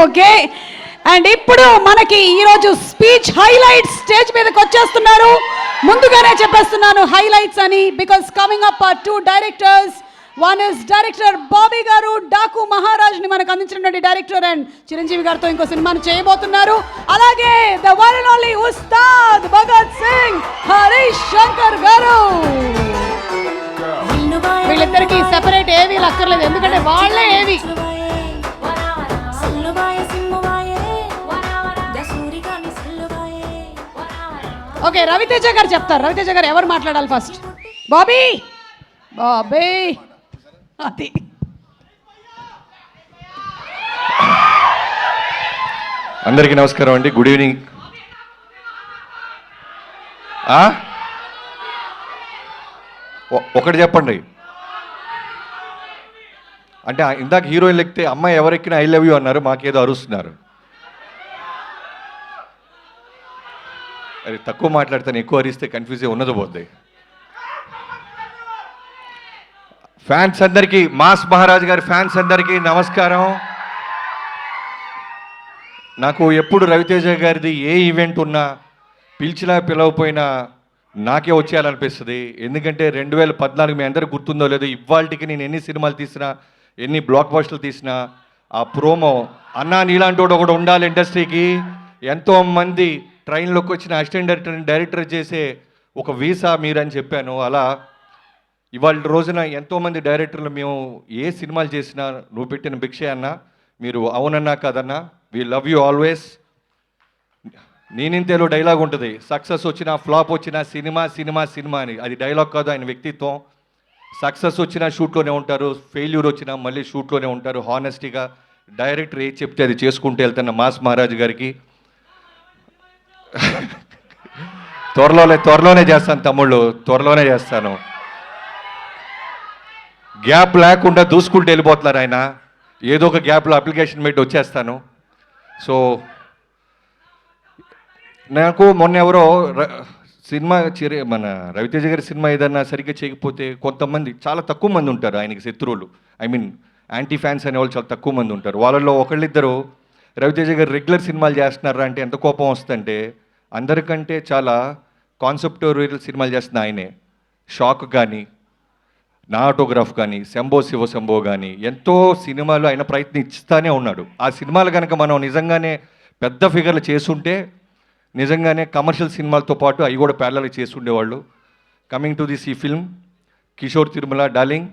Okay. And ఇప్పుడు మనకి ఈరోజు స్పీచ్ హైలైట్స్ స్టేజ్ మీదకి వచ్చేస్తున్నారు. ముందుగానే చెప్పేస్తున్నాను హైలైట్స్ అని, because coming up or 2 directors. One is director Bobby గారు, డాకు మహారాజ్ ని మనకు అందించినటువంటి డైరెక్టర్, అండ్ చిరంజీవి గారితో ఇంకో సినిమాను చేయబోతున్నారు. అలాగే the one and only Ustaad Bhagat Singh Harish Shankar గారు. వీళ్ళిద్దరికి సెపరేట్ ఏవి అక్కర్లేదు, ఎందుకంటే వాళ్ళే ఏవి. ఓకే, రవితేజ గారు చెప్తారు. రవితేజ గారు ఎవరు మాట్లాడాలి ఫస్ట్? బాబీ. బాబీ అది అందరికీ నమస్కారం అండి. Good evening. ఒకటి చెప్పండి. అంటే ఇందాక హీరోయిన్ ఎక్కితే అమ్మాయి ఎవరెక్కినా ఐ లవ్ యూ అన్నారు, మాకేదో అరుస్తున్నారు. అది తక్కువ మాట్లాడతాను, ఎక్కువ అరిస్తే కన్ఫ్యూజ్ ఉన్నది పోద్ది. ఫ్యాన్స్ అందరికీ, మాస్ మహారాజ్ గారి ఫ్యాన్స్ అందరికీ నమస్కారం. నాకు ఎప్పుడు రవితేజ గారిది ఏ ఈవెంట్ ఉన్నా పిలిచినా పిలవపోయినా నాకే వచ్చేయాలనిపిస్తుంది. ఎందుకంటే 2014 మీ అందరికి గుర్తుందో లేదో, ఇవాళకి నేను ఎన్ని సినిమాలు తీసినా, ఎన్ని బ్లాక్ బస్టర్లు తీసినా, ఆ ప్రోమో అన్నా నీలాంటి ఒకడు ఉండాలి ఇండస్ట్రీకి, ఎంతోమంది ట్రైన్లోకి వచ్చిన అసిస్టెంట్ డైరెక్టర్ చేసే ఒక వీసా మీరని చెప్పాను. అలా ఇవాళ రోజున ఎంతోమంది డైరెక్టర్లు మేము ఏ సినిమాలు చేసినా నువ్వు పెట్టిన భిక్షే అన్నా, మీరు అవునన్నా కాదన్నా, వీ లవ్ యూ ఆల్వేస్. నేనింతేలో డైలాగ్ ఉంటుంది, సక్సెస్ వచ్చినా ఫ్లాప్ వచ్చినా సినిమా సినిమా సినిమా అని. అది డైలాగ్ కాదు, ఆయన వ్యక్తిత్వం. సక్సెస్ వచ్చినా షూట్లోనే ఉంటారు, ఫెయిల్యూర్ వచ్చినా మళ్ళీ షూట్లోనే ఉంటారు. హానెస్టీగా డైరెక్టర్ ఏది చెప్తే అది చేసుకుంటూ వెళ్తున్న మాస్ మహారాజ్ గారికి త్వరలోనే చేస్తాను తమ్ముళ్ళు, త్వరలోనే చేస్తాను. గ్యాప్ లేకుండా దూసుకుంటూ వెళ్ళిపోతున్నారు ఆయన. ఏదో ఒక గ్యాప్లో అప్లికేషన్ పెట్టి వచ్చేస్తాను. సో నాకు మొన్న ఎవరో సినిమా మన రవితేజ గారి సినిమా ఏదన్నా సరిగ్గా చేయకపోతే కొంతమంది, చాలా తక్కువ మంది ఉంటారు ఆయనకి శత్రువులు, ఐ మీన్ యాంటీ ఫ్యాన్స్ అనేవాళ్ళు చాలా తక్కువ మంది ఉంటారు. వాళ్ళలో ఒకళ్ళిద్దరు రవితేజ గారు రెగ్యులర్ సినిమాలు చేస్తున్నారా అంటే ఎంత కోపం వస్తుందంటే, అందరికంటే చాలా కాన్సెప్టోరియల్ సినిమాలు చేస్తున్న ఆయనే. షాక్ కానీ, నా ఆటోగ్రాఫ్ కానీ, శంభో శివ శంభో కానీ, ఎంతో సినిమాలు ఆయన ప్రయత్నిస్తానే ఉన్నాడు. ఆ సినిమాలు కనుక మనం నిజంగానే పెద్ద ఫిగర్లు చేసుంటే నిజంగానే కమర్షియల్ సినిమాలతో పాటు అవి కూడా ప్యారలల్ చేసి ఉండేవాళ్ళు. కమింగ్ టు దిస్ ఈ ఫిల్మ్, కిషోర్ తిరుమల డార్లింగ్,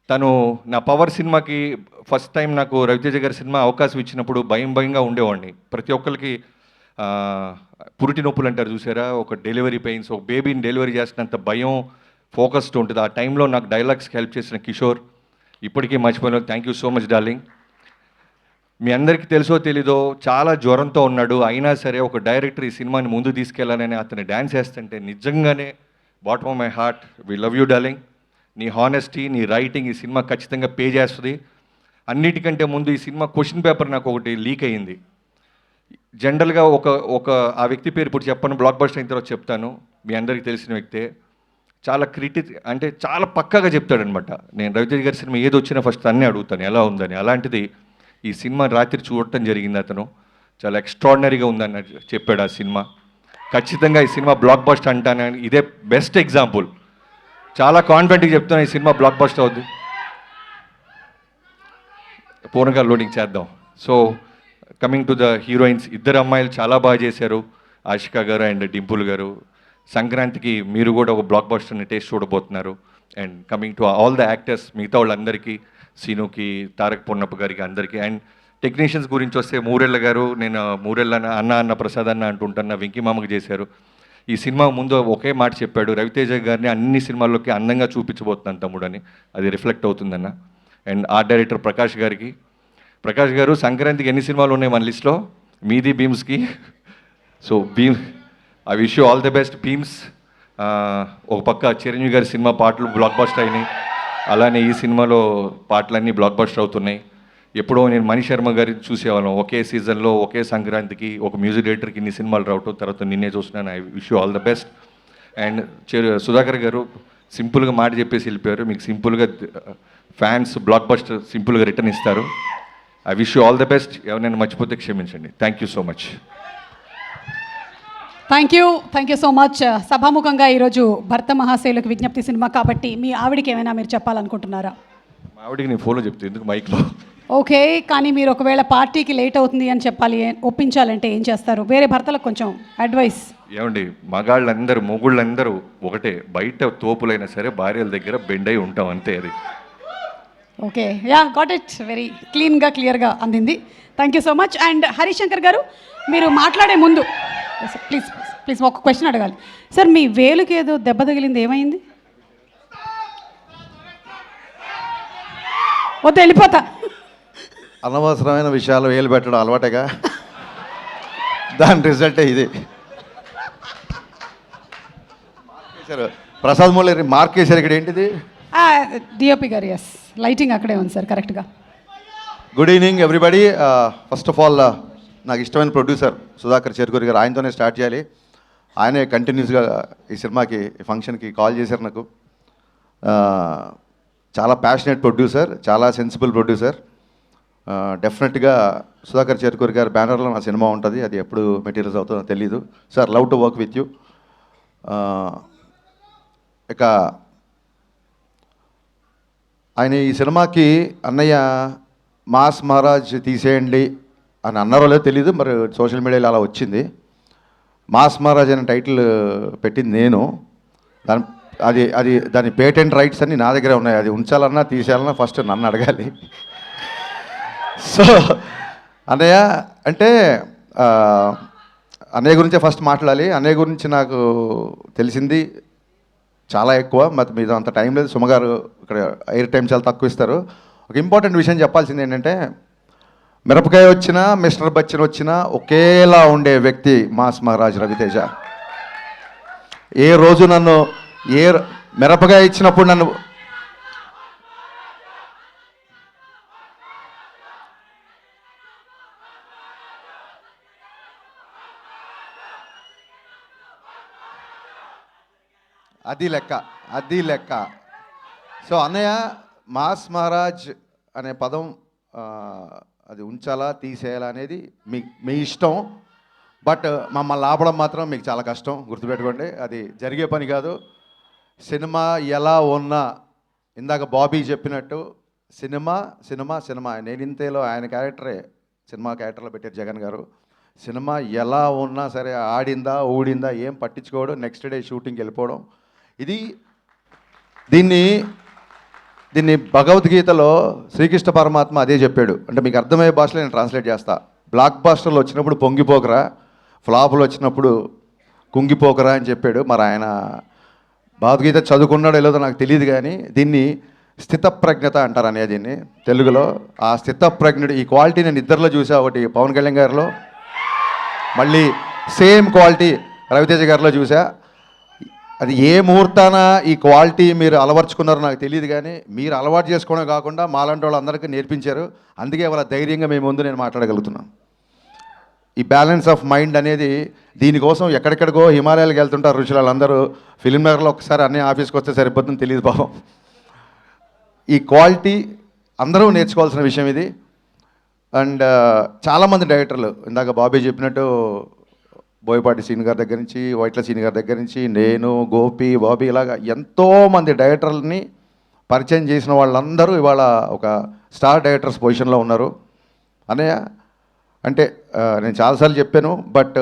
తను నా పవర్ సినిమాకి ఫస్ట్ టైం నాకు రవితేజ గారి సినిమా అవకాశం ఇచ్చినప్పుడు భయంగా ఉండేవాడిని. ప్రతి ఒక్కరికి పురిటి నొప్పులు అంటారు చూసారా, ఒక డెలివరీ పెయిన్స్, ఒక బేబీని డెలివరీ చేసినంత భయం, ఫోకస్డ్ ఉంటుంది. ఆ టైంలో నాకు డైలాగ్స్కి హెల్ప్ చేసిన కిషోర్ ఇప్పటికీ మర్చిపోయిన. Thank you so much darling. మీ అందరికీ తెలుసో తెలీదో చాలా జ్వరంతో ఉన్నాడు, అయినా సరే ఒక డైరెక్టర్ ఈ సినిమాని ముందు తీసుకెళ్లాలని అతను డ్యాన్స్ వేస్తుంటే నిజంగానే bottom of my heart we love you darling. నీ హానెస్టీ, నీ రైటింగ్ ఈ సినిమా ఖచ్చితంగా పే చేస్తుంది. అన్నిటికంటే ముందు ఈ సినిమా క్వశ్చన్ పేపర్ నాకు ఒకటి లీక్ అయ్యింది. జనరల్గా ఒక ఆ వ్యక్తి పేరు ఇప్పుడు చెప్పను, బ్లాక్ బస్టర్ అయిన తర్వాత చెప్తాను. మీ అందరికీ తెలిసిన వ్యక్తే. చాలా అంటే చాలా పక్కాగా చెప్తాడనమాట. నేను రవితేజ గారి సినిమా ఏది వచ్చినా ఫస్ట్ అన్నీ అడుగుతాను ఎలా ఉందని. అలాంటిది ఈ సినిమా రాత్రి చూడటం జరిగింది. అతను చాలా ఎక్స్ట్రాడినరీగా ఉందని చెప్పాడు. ఆ సినిమా ఖచ్చితంగా ఈ సినిమా బ్లాక్ బస్టర్ అంటానని ఇదే బెస్ట్ ఎగ్జాంపుల్. చాలా కాన్ఫిడెంట్గా చెప్తాను ఈ సినిమా బ్లాక్ బస్టర్ అవుద్ది. పూర్ణంగా లోడింగ్ చేద్దాం. So coming to the heroines, ఇద్దరు అమ్మాయిలు చాలా బాగా చేశారు, ఆషికా గారు అండ్ డింపుల్ గారు. సంక్రాంతికి మీరు కూడా ఒక బ్లాక్ బస్టర్ని టేస్ట్ చూడబోతున్నారు. And coming to all the actors, మిగతా వాళ్ళందరికీ, సీనుకి, తారక్ పొన్నప్ప గారికి అందరికీ. అండ్ టెక్నీషియన్స్ గురించి వస్తే మూరెళ్ళ గారు, నేను మూరెళ్ళ అన్న ప్రసాద్ అన్న అంటుంటున్న వెంకీ మామకి చేశారు. ఈ సినిమా ముందు ఒకే మాట చెప్పాడు, రవితేజ గారిని అన్ని సినిమాల్లోకి అందంగా చూపించబోతున్నాను తమ్ముడని. అది రిఫ్లెక్ట్ అవుతుందన్న. అండ్ ఆర్ట్ డైరెక్టర్ ప్రకాష్ గారికి, ప్రకాష్ గారు సంక్రాంతికి ఎన్ని సినిమాలు ఉన్నాయి మన లిస్ట్లో, మీది భీమ్స్కి. So I wish you all the best Bheems. ఒక పక్క చిరంజీవి గారి సినిమా పాటలు బ్లాక్ బస్టర్ అయినాయి, అలానే ఈ సినిమాలో పాటలన్నీ బ్లాక్ బస్టర్ అవుతున్నాయి. ఎప్పుడో నేను మణి శర్మ గారిని చూసేవాళ్ళం, ఒకే సీజన్లో ఒకే సంక్రాంతికి ఒక మ్యూజిక్ డైరెక్టర్కి ఇన్ని సినిమాలు రావటం, తర్వాత నిన్నే చూస్తున్నాను. I wish you all the best. And Sudhakar గారు సింపుల్గా మాట చెప్పేసి వెళ్ళిపోయారు. మీకు సింపుల్గా ఫ్యాన్స్ బ్లాక్ బస్టర్ సింపుల్గా రిటర్న్ ఇస్తారు. I wish you all the best. ఎవరైనా మర్చిపోతే క్షమించండి. Thank you so much. Thank you so much. సభాముఖంగా ఈరోజు భర్త మహాశయులకు విజ్ఞప్తి సినిమా కాబట్టి మీ ఆవిడకి ఏమైనా మీరు చెప్పాలనుకుంటున్నారా? మా ఆవిడకి నేను ఫోన్లో చెప్తే ఎందుకు మైక్లో? ఓకే, కానీ మీరు ఒకవేళ పార్టీకి లేట్ అవుతుంది అని చెప్పాలి, ఒప్పించాలంటే ఏం చేస్తారు? వేరే భర్తలకు కొంచెం అడ్వైస్. ఏమండి, మగాళ్ళందరూ మొగుళ్ళందరూ ఒకటే, బయట తోపులైనా సరే భార్యల దగ్గర బెండ్ అయి ఉంటాం, అంతే. అది okay, yeah, got it. Very క్లియర్గా అందింది. Thank you so much. And Harishankar గారు, మీరు మాట్లాడే ముందు ప్లీజ్ ఒక క్వశ్చన్ అడగాలి సార్. మీ వేలుకి ఏదో దెబ్బ తగిలింది, ఏమైంది? వద్దు, వెళ్ళిపోతా. అనవసరమైన విషయాలు వేలు పెట్టడం అలవాటేగా, దాని రిజల్టే ఇది. ప్రసాద్ మూలరి మార్క్ వేశారు. ఇక్కడ ఏంటిది? డిఓపి గారు, ఎస్, లైటింగ్ అక్కడే ఉంది సార్ కరెక్ట్గా. Good evening everybody. First of all నాకు ఇష్టమైన ప్రొడ్యూసర్ సుధాకర్ చేరుకూరి గారు, ఆయనతోనే స్టార్ట్ చేయాలి. ఆయనే కంటిన్యూస్గా ఈ సినిమాకి, ఈ ఫంక్షన్కి కాల్ చేశారు నాకు. చాలా ప్యాషనేట్ ప్రొడ్యూసర్, చాలా సెన్సిబుల్ ప్రొడ్యూసర్. డెఫినెట్గా సుధాకర్ చేరుకూరి గారి బ్యానర్లో నా సినిమా ఉంటుంది. అది ఎప్పుడు మెటీరియల్స్ అవుతుందో తెలీదు. Sir, love to work with you. ఇక ఆయన ఈ సినిమాకి అన్నయ్య మాస్ మహారాజ్ తీసేయండి అని అన్నారో లేదో తెలీదు, మరి సోషల్ మీడియాలో అలా వచ్చింది. మాస్ మహారాజ్ అనే టైటిల్ పెట్టింది నేను. దాని పేటెంట్ రైట్స్ అన్నీ నా దగ్గరే ఉన్నాయి. అది ఉంచాలన్నా తీసేయాలన్నా ఫస్ట్ నన్ను అడగాలి. సో అన్నయ్య అంటే అన్నయ్య గురించే ఫస్ట్ మాట్లాడాలి. అన్నయ్య గురించి నాకు తెలిసింది చాలా ఎక్కువ, మరి మీద అంత టైం లేదు. సుమగారు ఇక్కడ ఎయిర్ టైం చాలా తక్కువ ఇస్తారు. ఒక ఇంపార్టెంట్ విషయం చెప్పాల్సింది ఏంటంటే, మిరపకాయ వచ్చినా మిస్టర్ బచ్చన్ వచ్చినా ఒకేలా ఉండే వ్యక్తి మాస్ మహారాజ్ రవితేజ. ఏ రోజు నన్ను మిరపకాయ ఇచ్చినప్పుడు నన్ను అది లెక్క. సో అన్నయ్య, మాస్ మహారాజ్ అనే పదం అది ఉంచాలా తీసేయాలా అనేది మీ ఇష్టం. బట్ మమ్మల్ని ఆపడం మాత్రం మీకు చాలా కష్టం, గుర్తుపెట్టుకోండి. అది జరిగే పని కాదు. సినిమా ఎలా ఉన్నా, ఇందాక బాబీ చెప్పినట్టు సినిమా సినిమా సినిమా. నేనింతేలో ఆయన క్యారెక్టరే సినిమా క్యారెక్టర్లో పెట్టారు జగన్ గారు. సినిమా ఎలా ఉన్నా సరే, ఆడిందా ఊడిందా ఏం పట్టించుకోవడం, నెక్స్ట్ డే షూటింగ్కి వెళ్ళిపోవడం. దీన్ని భగవద్గీతలో శ్రీకృష్ణ పరమాత్మ అదే చెప్పాడు. అంటే మీకు అర్థమయ్యే భాషలో నేను ట్రాన్స్లేట్ చేస్తా. బ్లాక్ బాస్టర్లు వచ్చినప్పుడు పొంగిపోకరా, ఫ్లాపులు వచ్చినప్పుడు కుంగిపోకరా అని చెప్పాడు. మరి ఆయన భగవద్గీత చదువుకున్నాడో లేదో నాకు తెలియదు, కానీ దీన్ని స్థితప్రజ్ఞత అంటారు అనేది. దీన్ని తెలుగులో ఆ స్థితప్రజ్ఞుడు, ఈ క్వాలిటీ నేను ఇద్దరిలో చూసా. ఒకటి పవన్ కళ్యాణ్ గారిలో, మళ్ళీ సేమ్ క్వాలిటీ రవితేజ గారిలో చూసా. అది ఏ ముహూర్తాన ఈ క్వాలిటీ మీరు అలవర్చుకున్నారో నాకు తెలియదు, కానీ మీరు అలవాటు చేసుకోవడం కాకుండా మాలాంటి వాళ్ళందరికీ నేర్పించారు. అందుకే వాళ్ళ ధైర్యంగా మేము ముందు నేను మాట్లాడగలుగుతున్నాను. ఈ బ్యాలెన్స్ ఆఫ్ మైండ్ అనేది, దీనికోసం ఎక్కడెక్కడికో హిమాలయాలకు వెళ్తుంటారు ఋషులు. వాళ్ళందరూ ఫిల్మ్ నగర్లో ఒకసారి అన్నీ ఆఫీస్కి వస్తే సరిపోతుందని తెలియదు పాపం. ఈ క్వాలిటీ అందరూ నేర్చుకోవాల్సిన విషయం ఇది. అండ్ చాలామంది డైరెక్టర్లు, ఇందాక బాబీ చెప్పినట్టు బోయపాటి సీని గారి దగ్గర నుంచి, వైట్ల సీని గారి దగ్గర నుంచి, నేను, గోపి, బాబీ, ఇలాగా ఎంతోమంది డైరెక్టర్లని పరిచయం చేసిన వాళ్ళందరూ ఇవాళ ఒక స్టార్ డైరెక్టర్స్ పొజిషన్లో ఉన్నారు. అన్నయ్య అంటే నేను చాలాసార్లు చెప్పాను, బట్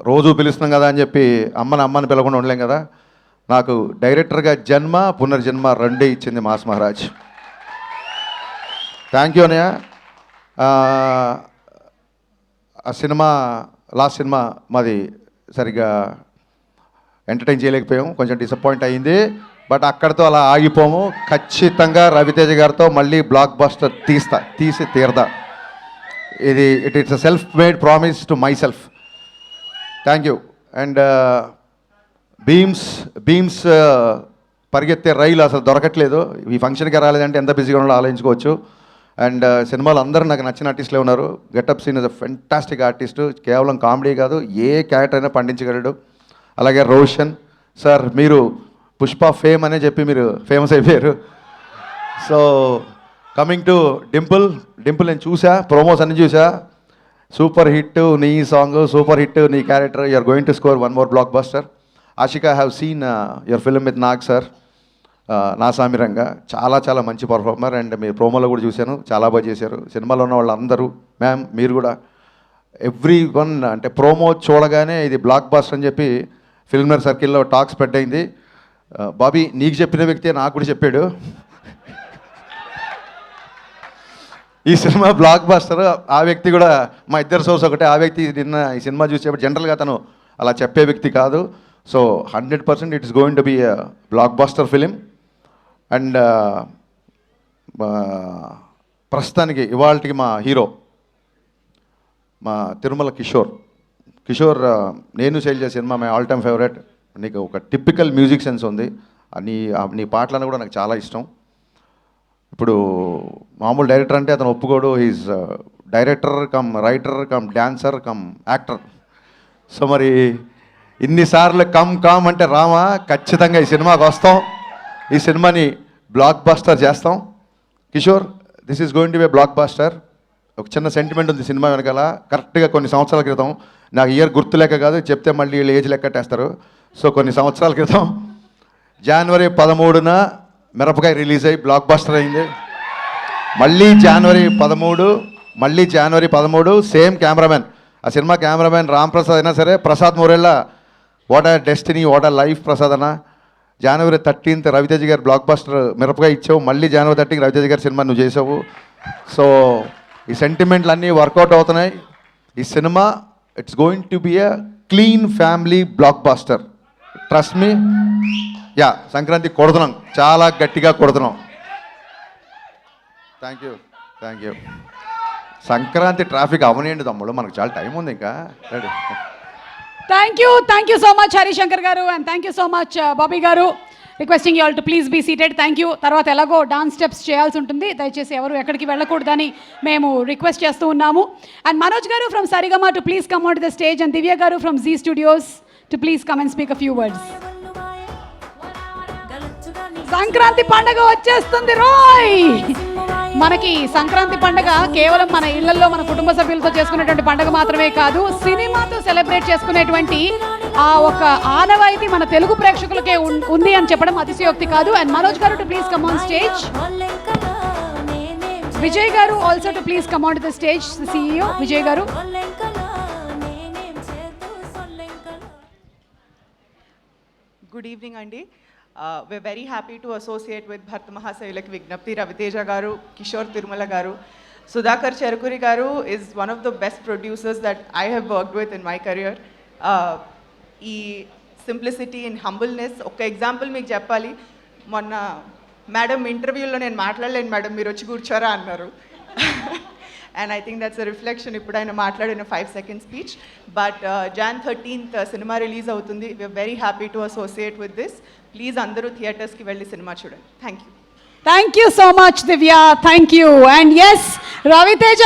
రోజు పిలుస్తున్నాం కదా అని చెప్పి అమ్మని పిలవకుండా ఉండలేం కదా. నాకు డైరెక్టర్గా జన్మ, పునర్జన్మ రెండే ఇచ్చింది మాస్ మహారాజ్. థ్యాంక్ యూ అన్నయ్య. ఆ సినిమా, లాస్ట్ సినిమా మాది సరిగ్గా ఎంటర్టైన్ చేయలేకపోయాం, కొంచెం డిసప్పాయింట్ అయ్యింది. బట్ అక్కడితో అలా ఆగిపోము. ఖచ్చితంగా రవితేజ గారితో మళ్ళీ బ్లాక్ బస్టర్ తీసి తీరదా. It's a self made promise to myself. Thank you. And Bheems పరిగెత్తే రైలు అసలు దొరకట్లేదు. ఈ ఫంక్షన్కి రాలేదంటే ఎంత బిజీగా ఉన్నాడో ఆలోచించుకోవచ్చు. అండ్ సినిమాలో అందరూ నాకు నచ్చిన ఆర్టిస్టులే ఉన్నారు. Getup Seenu is a fantastic artist. కేవలం కామెడీ కాదు, ఏ క్యారెక్టర్ అయినా పండించగలడు. అలాగే రోషన్ సార్, మీరు పుష్ప ఫేమ్ అనే చెప్పి మీరు ఫేమస్ అయిపోయారు. So coming to Dimple. నేను చూసా, ప్రోమోస్ అన్ని చూసా. సూపర్ హిట్ నీ సాంగ్, సూపర్ హిట్ నీ character. You're going to score one more blockbuster. Ashika, I have seen your film with Nag sir, Naa Saamiranga. చాలా చాలా మంచి పర్ఫార్మర్. అండ్ మీ ప్రోమోలో కూడా చూశాను, చాలా బాగా చేశారు. సినిమాలో ఉన్న వాళ్ళందరూ, మ్యామ్ మీరు కూడా, ఎవ్రీ వన్ అంటే ప్రోమో చూడగానే ఇది బ్లాక్ బస్టర్ అని చెప్పి ఫిల్మర్ సర్కిల్లో టాక్ స్ప్రెడ్ అయింది. బాబీ, నీకు చెప్పిన వ్యక్తి నాకు కూడా చెప్పాడు ఈ సినిమా బ్లాక్ బస్టర్. ఆ వ్యక్తి కూడా మా ఇద్దరు సోర్స్ ఒకటే. ఆ వ్యక్తి నిన్న ఈ సినిమా చూసేప్పుడు జనరల్గా తను అలా చెప్పే వ్యక్తి కాదు. So 100% it is going to be blockbuster film. And ప్రస్తుతానికి ఇవాళకి మా హీరో మా తిరుమల కిషోర్, నేను సేల్ చేసే cinema my all time favourite. నీకు ఒక టిపికల్ మ్యూజిక్ సెన్స్ ఉంది. నీ పాటలను కూడా నాకు చాలా ఇష్టం. ఇప్పుడు మామూలు డైరెక్టర్ అంటే అతను ఒప్పుకోడు. He's director cum writer cum dancer cum actor. So మరి ఇన్నిసార్లు కమ్ అంటే రామా, ఖచ్చితంగా ఈ సినిమాకి వస్తాం. ఈ సినిమాని బ్లాక్ బస్టర్ చేస్తాం. Kishore, this is going to be blockbuster. ఒక చిన్న సెంటిమెంట్ ఉంది సినిమా వెనకాల. కరెక్ట్గా కొన్ని సంవత్సరాల క్రితం, నాకు ఇయర్ గుర్తులేక కాదు, చెప్తే మళ్ళీ వీళ్ళు ఏజ్ లెక్కట్టేస్తారు. సో కొన్ని సంవత్సరాల క్రితం జనవరి 13న మిరపకాయ రిలీజ్ అయ్యి బ్లాక్ బస్టర్ అయింది. మళ్ళీ జనవరి 13 సేమ్ కెమెరామెన్. ఆ సినిమా కెమెరామెన్ రామ్ ప్రసాద్ అయినా సరే, Prasad Murella, what are destiny, what are life Prasad అన్న. జనవరి 13th రవితేజ గారు బ్లాక్ బస్టర్ మిరపకాయ ఇచ్చావు. మళ్ళీ జనవరి 13th రవితేజ గారి సినిమా నువ్వు చేసావు. సో ఈ సెంటిమెంట్లు అన్నీ వర్కౌట్ అవుతున్నాయి. ఈ cinema it's going to be a clean family blockbuster. Trust me. Yeah, Sankranti కొడుతున్నాం, చాలా గట్టిగా కొడుతున్నాం. థ్యాంక్ యూ. సంక్రాంతి ట్రాఫిక్ అవనేయండి తమ్ముడు, మనకు చాలా టైం ఉంది ఇంకా. Ready. Thank you so much Harishankar garu, and thank you so much Bobby garu. Requesting you all to please be seated. Thank you. తర్వాత ఎలాగో డాన్స్ స్టెప్స్ చేయాల్సి ఉంటుంది, దయచేసి ఎవరు ఎక్కడికి వెళ్ళకూడదని మేము రిక్వెస్ట్ చేస్తూ ఉన్నాము. And Manoj garu from Saregama to please come on to the stage, and Divya garu from Zee studios to please come and speak a few words. Sankranti పండుగ వచ్చేస్తుంది రోయ్. మనకి సంక్రాంతి పండుగ కేవలం మన ఇళ్లలో మన కుటుంబ సభ్యులతో చేసుకునేటువంటి పండుగ మాత్రమే కాదు, సినిమాతో సెలబ్రేట్ చేసుకునేటువంటి ఆ ఒక ఆనవాయితీ మన తెలుగు ప్రేక్షకులకే ఉంది అని చెప్పడం అతిశయోక్తి కాదు. And Manoj garu to please come on stage. Vijay garu also to please come on to the stage. CEO Vijay garu. Good evening, Andy. We're very happy to associate with Bharta Mahasayulaki Vignapti Raviteja Garu, Kishore Tirumala Garu. Sudhakar Cherukuri Garu is one of the best producers that I have worked with in my career. ఈ simplicity and humbleness ఒక example మీకు చెప్పాలి. మొన్న madam ఇంటర్వ్యూలో నేను మాట్లాడలేను madam, మీరు వచ్చి కూర్చోరా అన్నారు. And I think that's a reflection. ఇప్పుడు ఆయన మాట్లాడిన 5 second speech. But Jan 13th cinema release అవుతుంది. We are very happy to associate with this. Please అందరూ థియేటర్స్కి వెళ్ళి సినిమా చూడండి. Thank you so much Divya. Thank you. And yes, Raviteja